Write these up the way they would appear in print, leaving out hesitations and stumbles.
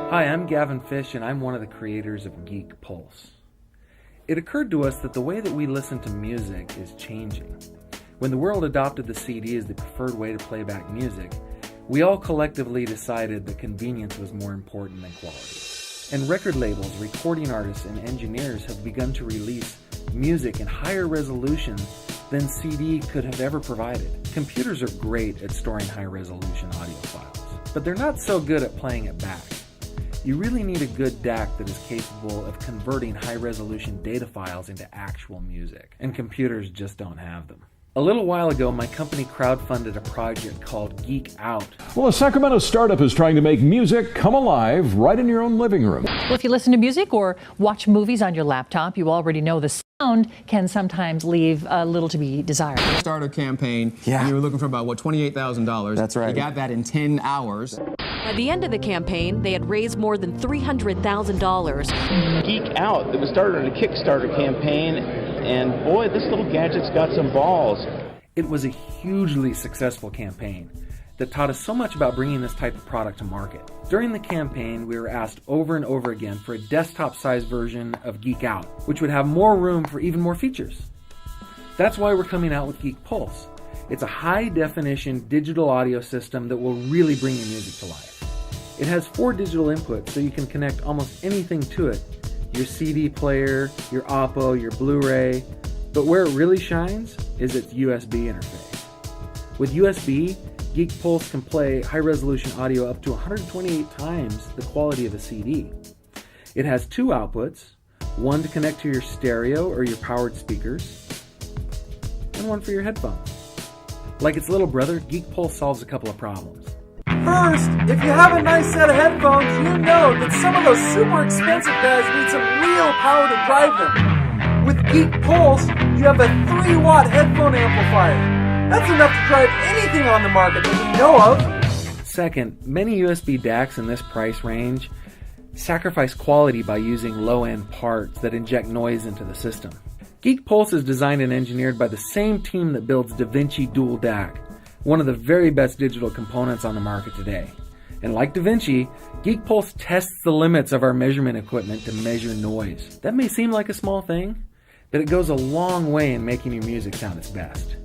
Hi, I'm Gavin Fish, and I'm one of the creators of Geek Pulse. It occurred to us that the way that we listen to music is changing. When the world adopted the CD as the preferred way to play back music, we all collectively decided that convenience was more important than quality. And record labels, recording artists, and engineers have begun to release music in higher resolution than CD could have ever provided. Computers are great at storing high-resolution audio files, but they're not so good at playing it back. You really need a good DAC that is capable of converting high-resolution data files into actual music, and computers just don't have them. A little while ago, my company crowdfunded a project called Geek Out. Well, a Sacramento startup is trying to make music come alive right in your own living room. Well, if you listen to music or watch movies on your laptop, you already know the sound can sometimes leave a little to be desired. Start a campaign, and you were looking for about, $28,000. That's right. You got that in 10 hours. By the end of the campaign, they had raised more than $300,000. Geek Out, that was started on a Kickstarter campaign, and boy, this little gadget's got some balls. It was a hugely successful campaign that taught us so much about bringing this type of product to market. During the campaign, we were asked over and over again for a desktop-sized version of Geek Out, which would have more room for even more features. That's why we're coming out with Geek Pulse. It's a high-definition digital audio system that will really bring your music to life. It has 4 digital inputs, so you can connect almost anything to it. Your CD player, your Oppo, your Blu-ray. But where it really shines is its USB interface. With USB, Geek Pulse can play high-resolution audio up to 128 times the quality of a CD. It has 2 outputs, one to connect to your stereo or your powered speakers, and one for your headphones. Like its little brother, Geek Pulse solves a couple of problems. First, if you have a nice set of headphones, you know that some of those super expensive guys need some real power to drive them. With Geek Pulse, you have a 3-watt headphone amplifier. That's enough to drive anything on the market that we know of. Second, many USB DACs in this price range sacrifice quality by using low-end parts that inject noise into the system. Geek Pulse is designed and engineered by the same team that builds DaVinci Dual DAC, one of the very best digital components on the market today. And like DaVinci, Geek Pulse tests the limits of our measurement equipment to measure noise. That may seem like a small thing, but it goes a long way in making your music sound its best.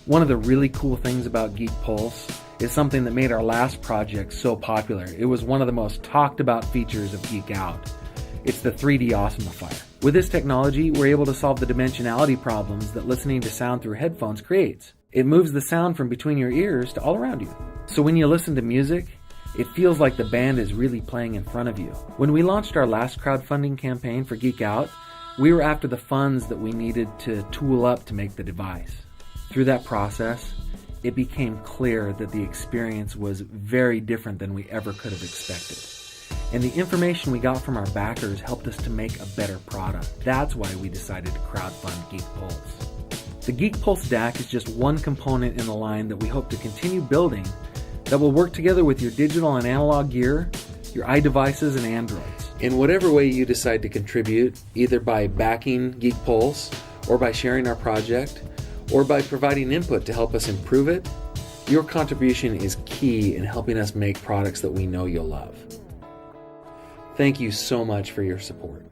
One of the really cool things about Geek Pulse is something that made our last project so popular. It was one of the most talked about features of Geek Out. It's the 3D Awesomifier. With this technology, we're able to solve the dimensionality problems that listening to sound through headphones creates. It moves the sound from between your ears to all around you. So when you listen to music, it feels like the band is really playing in front of you. When we launched our last crowdfunding campaign for Geek Out, we were after the funds that we needed to tool up to make the device. Through that process, it became clear that the experience was very different than we ever could have expected. And the information we got from our backers helped us to make a better product. That's why we decided to crowdfund Geek Pulse. The Geek Pulse DAC is just one component in the line that we hope to continue building that will work together with your digital and analog gear, your iDevices, and Androids. In whatever way you decide to contribute, either by backing Geek Pulse, or by sharing our project, or by providing input to help us improve it, your contribution is key in helping us make products that we know you'll love. Thank you so much for your support.